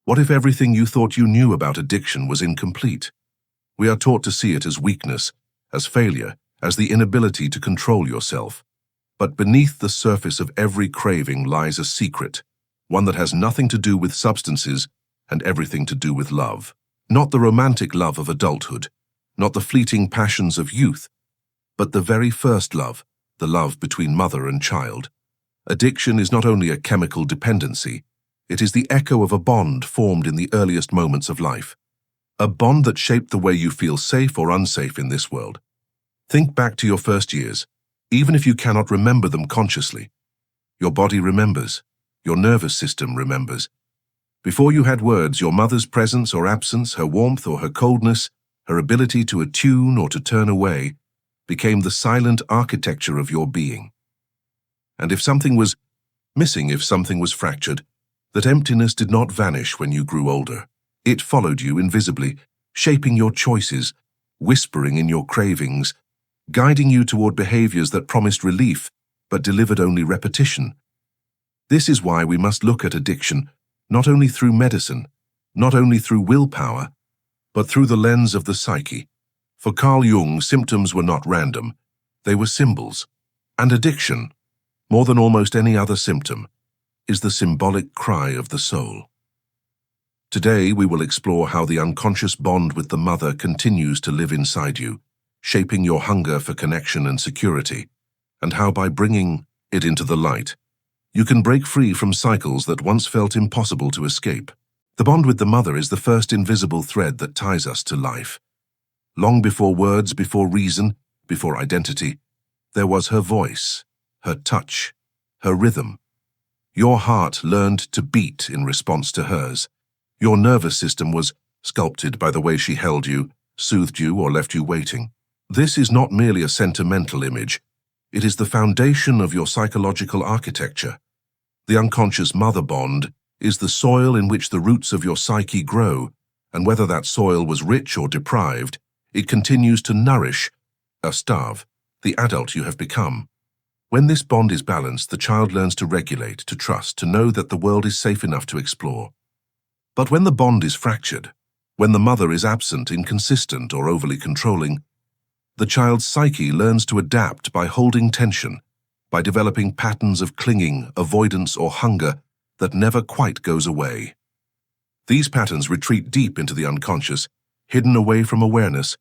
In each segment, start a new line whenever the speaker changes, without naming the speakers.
What if everything you thought you knew about addiction was incomplete? We are taught to see it as weakness, as failure, as the inability to control yourself. But beneath the surface of every craving lies a secret, one that has nothing to do with substances and everything to do with love. Not the romantic love of adulthood, not the fleeting passions of youth, but the very first love, the love between mother and child. Addiction is not only a chemical dependency, it is the echo of a bond formed in the earliest moments of life. A bond that shaped the way you feel safe or unsafe in this world. Think back to your first years, even if you cannot remember them consciously. Your body remembers. Your nervous system remembers. Before you had words, your mother's presence or absence, her warmth or her coldness, her ability to attune or to turn away, became the silent architecture of your being. And if something was missing, if something was fractured, that emptiness did not vanish when you grew older. It followed you invisibly, shaping your choices, whispering in your cravings, guiding you toward behaviors that promised relief but delivered only repetition. This is why we must look at addiction not only through medicine, not only through willpower, but through the lens of the psyche. For Carl Jung, symptoms were not random, they were symbols. And addiction, more than almost any other symptom, is the symbolic cry of the soul. Today we will explore how the unconscious bond with the mother continues to live inside you, shaping your hunger for connection and security, and how by bringing it into the light, you can break free from cycles that once felt impossible to escape. The bond with the mother is the first invisible thread that ties us to life. Long before words, before reason, before identity, there was her voice, her touch, her rhythm. Your heart learned to beat in response to hers. Your nervous system was sculpted by the way she held you, soothed you, or left you waiting. This is not merely a sentimental image. It is the foundation of your psychological architecture. The unconscious mother bond is the soil in which the roots of your psyche grow, and whether that soil was rich or deprived, it continues to nourish, starve, the adult you have become. When this bond is balanced, the child learns to regulate, to trust, to know that the world is safe enough to explore. But when the bond is fractured, when the mother is absent, inconsistent, or overly controlling, the child's psyche learns to adapt by holding tension, by developing patterns of clinging, avoidance, or hunger that never quite goes away. These patterns retreat deep into the unconscious, hidden away from awareness,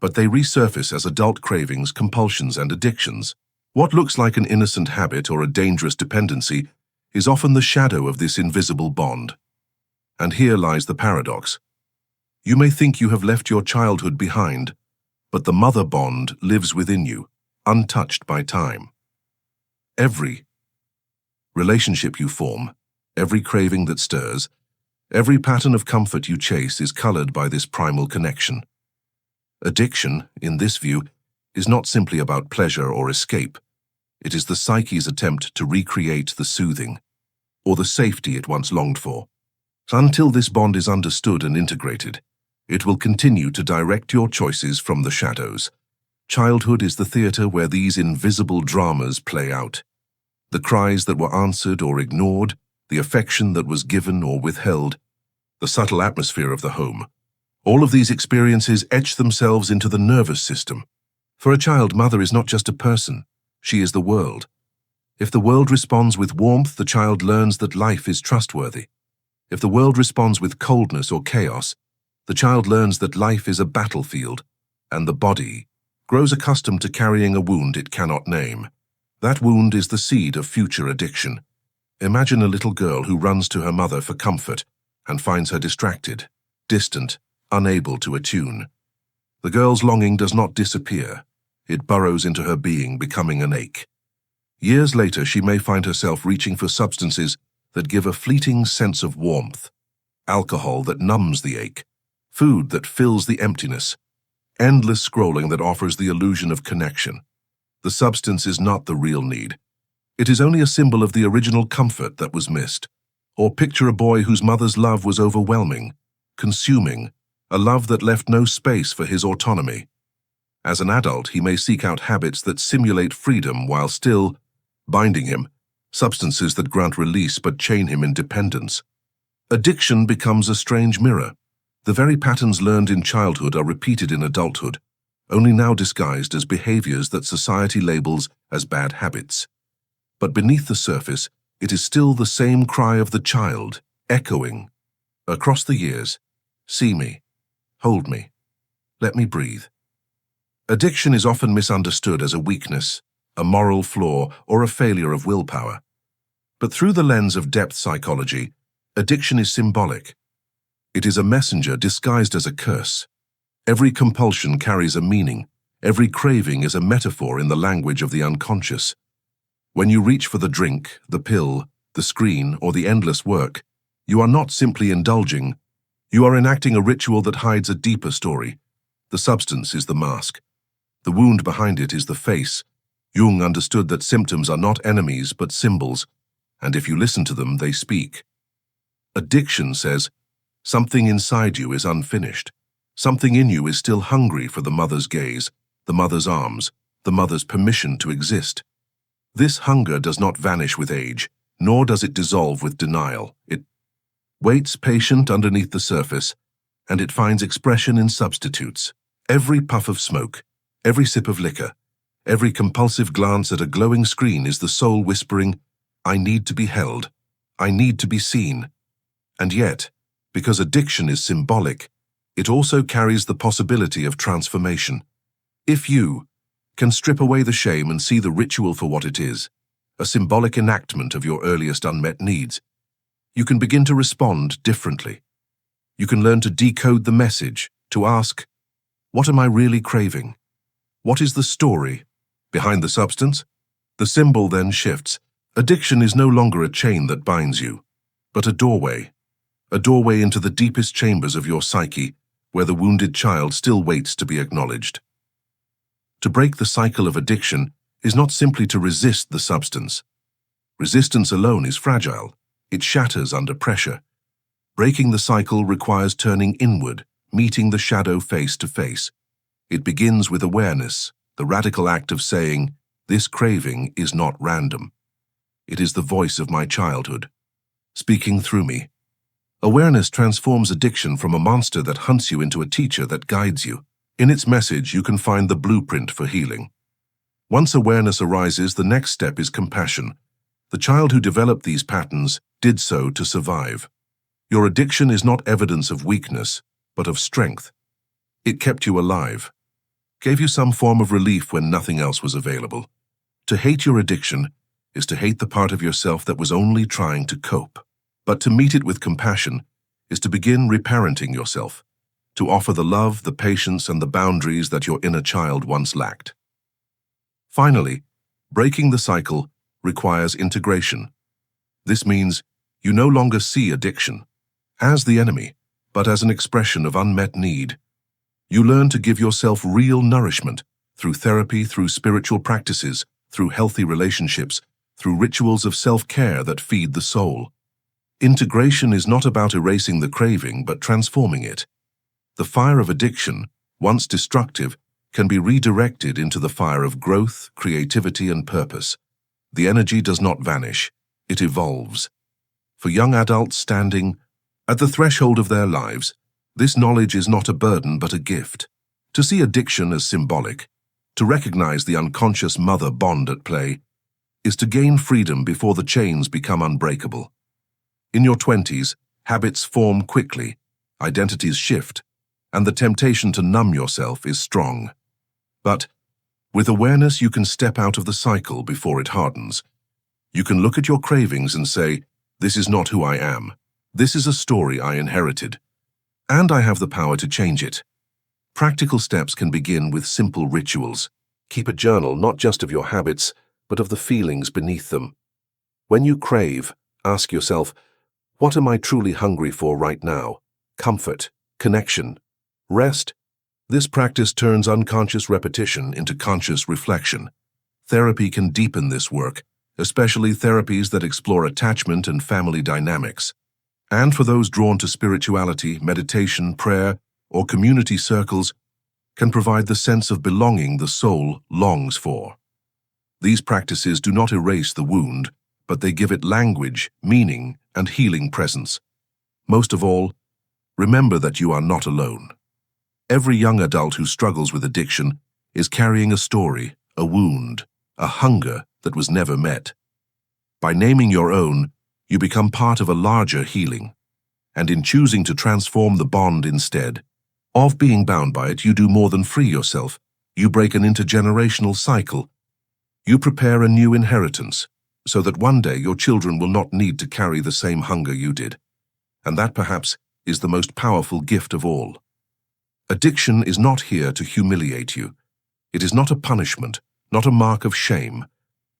but they resurface as adult cravings, compulsions, and addictions. What looks like an innocent habit or a dangerous dependency is often the shadow of this invisible bond. And here lies the paradox. You may think you have left your childhood behind, but the mother bond lives within you, untouched by time. Every relationship you form, every craving that stirs, every pattern of comfort you chase is colored by this primal connection. Addiction, in this view, is not simply about pleasure or escape. It is the psyche's attempt to recreate the soothing, or the safety it once longed for. Until this bond is understood and integrated, it will continue to direct your choices from the shadows. Childhood is the theater where these invisible dramas play out. The cries that were answered or ignored, the affection that was given or withheld, the subtle atmosphere of the home. All of these experiences etch themselves into the nervous system. For a child, mother is not just a person, she is the world. If the world responds with warmth, the child learns that life is trustworthy. If the world responds with coldness or chaos, the child learns that life is a battlefield, and the body grows accustomed to carrying a wound it cannot name. That wound is the seed of future addiction. Imagine a little girl who runs to her mother for comfort and finds her distracted, distant, unable to attune. The girl's longing does not disappear. It burrows into her being, becoming an ache. Years later, she may find herself reaching for substances that give a fleeting sense of warmth, alcohol that numbs the ache, food that fills the emptiness, endless scrolling that offers the illusion of connection. The substance is not the real need. It is only a symbol of the original comfort that was missed. Or picture a boy whose mother's love was overwhelming, consuming, a love that left no space for his autonomy. As an adult, he may seek out habits that simulate freedom while still binding him, substances that grant release but chain him in dependence. Addiction becomes a strange mirror. The very patterns learned in childhood are repeated in adulthood, only now disguised as behaviors that society labels as bad habits. But beneath the surface, it is still the same cry of the child, echoing across the years. See me, hold me, let me breathe. Addiction is often misunderstood as a weakness, a moral flaw, or a failure of willpower. But through the lens of depth psychology, addiction is symbolic. It is a messenger disguised as a curse. Every compulsion carries a meaning. Every craving is a metaphor in the language of the unconscious. When you reach for the drink, the pill, the screen, or the endless work, you are not simply indulging. You are enacting a ritual that hides a deeper story. The substance is the mask. The wound behind it is the face. Jung understood that symptoms are not enemies but symbols, and if you listen to them, they speak. Addiction says, something inside you is unfinished. Something in you is still hungry for the mother's gaze, the mother's arms, the mother's permission to exist. This hunger does not vanish with age, nor does it dissolve with denial. It waits patient underneath the surface, and it finds expression in substitutes. Every puff of smoke, every sip of liquor, every compulsive glance at a glowing screen is the soul whispering, I need to be held, I need to be seen. And yet, because addiction is symbolic, it also carries the possibility of transformation. If you can strip away the shame and see the ritual for what it is, a symbolic enactment of your earliest unmet needs, you can begin to respond differently. You can learn to decode the message, to ask, what am I really craving? What is the story behind the substance? The symbol then shifts. Addiction is no longer a chain that binds you, but a doorway into the deepest chambers of your psyche, where the wounded child still waits to be acknowledged. To break the cycle of addiction is not simply to resist the substance. Resistance alone is fragile. It shatters under pressure. Breaking the cycle requires turning inward, meeting the shadow face to face. It begins with awareness, the radical act of saying, this craving is not random. It is the voice of my childhood, speaking through me. Awareness transforms addiction from a monster that hunts you into a teacher that guides you. In its message, you can find the blueprint for healing. Once awareness arises, the next step is compassion. The child who developed these patterns did so to survive. Your addiction is not evidence of weakness, but of strength. It kept you alive, gave you some form of relief when nothing else was available. To hate your addiction is to hate the part of yourself that was only trying to cope. But to meet it with compassion is to begin reparenting yourself, to offer the love, the patience, and the boundaries that your inner child once lacked. Finally, breaking the cycle requires integration. This means you no longer see addiction as the enemy, but as an expression of unmet need. You learn to give yourself real nourishment through therapy, through spiritual practices, through healthy relationships, through rituals of self-care that feed the soul. Integration is not about erasing the craving, but transforming it. The fire of addiction, once destructive, can be redirected into the fire of growth, creativity, and purpose. The energy does not vanish, it evolves. For young adults standing at the threshold of their lives, this knowledge is not a burden but a gift. To see addiction as symbolic, to recognize the unconscious mother bond at play, is to gain freedom before the chains become unbreakable. In your 20s, habits form quickly, identities shift, and the temptation to numb yourself is strong. But with awareness, you can step out of the cycle before it hardens. You can look at your cravings and say, this is not who I am. This is a story I inherited, and I have the power to change it. Practical steps can begin with simple rituals. Keep a journal not just of your habits, but of the feelings beneath them. When you crave, ask yourself, what am I truly hungry for right now? Comfort, connection, rest? This practice turns unconscious repetition into conscious reflection. Therapy can deepen this work, especially therapies that explore attachment and family dynamics. And for those drawn to spirituality, meditation, prayer, or community circles, can provide the sense of belonging the soul longs for. These practices do not erase the wound, but they give it language, meaning, and healing presence. Most of all, remember that you are not alone. Every young adult who struggles with addiction is carrying a story, a wound, a hunger that was never met. By naming your own, you become part of a larger healing. And in choosing to transform the bond instead of being bound by it, you do more than free yourself. You break an intergenerational cycle. You prepare a new inheritance, so that one day your children will not need to carry the same hunger you did. And that perhaps is the most powerful gift of all. Addiction is not here to humiliate you. It is not a punishment, not a mark of shame,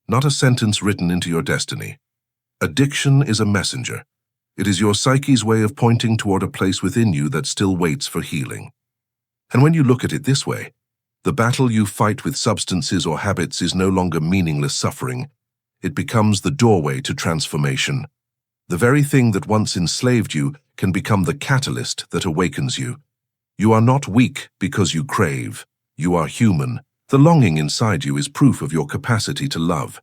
not a sentence written into your destiny. Addiction is a messenger. It is your psyche's way of pointing toward a place within you that still waits for healing. And when you look at it this way, the battle you fight with substances or habits is no longer meaningless suffering. It becomes the doorway to transformation. The very thing that once enslaved you can become the catalyst that awakens you. You are not weak because you crave. You are human. The longing inside you is proof of your capacity to love.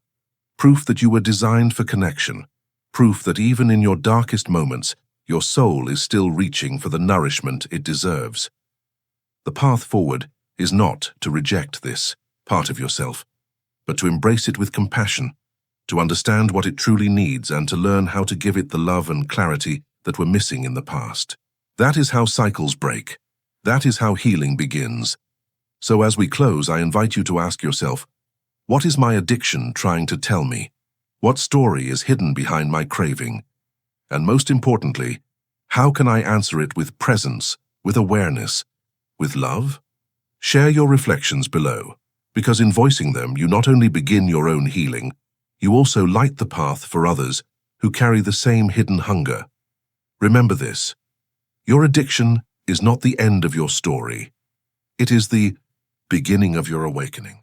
Proof that you were designed for connection. Proof that even in your darkest moments, your soul is still reaching for the nourishment it deserves. The path forward is not to reject this part of yourself, but to embrace it with compassion, to understand what it truly needs and to learn how to give it the love and clarity that were missing in the past. That is how cycles break. That is how healing begins. So as we close, I invite you to ask yourself, what is my addiction trying to tell me? What story is hidden behind my craving? And most importantly, how can I answer it with presence, with awareness, with love? Share your reflections below, because in voicing them, you not only begin your own healing, you also light the path for others who carry the same hidden hunger. Remember this: your addiction is not the end of your story. It is the beginning of your awakening.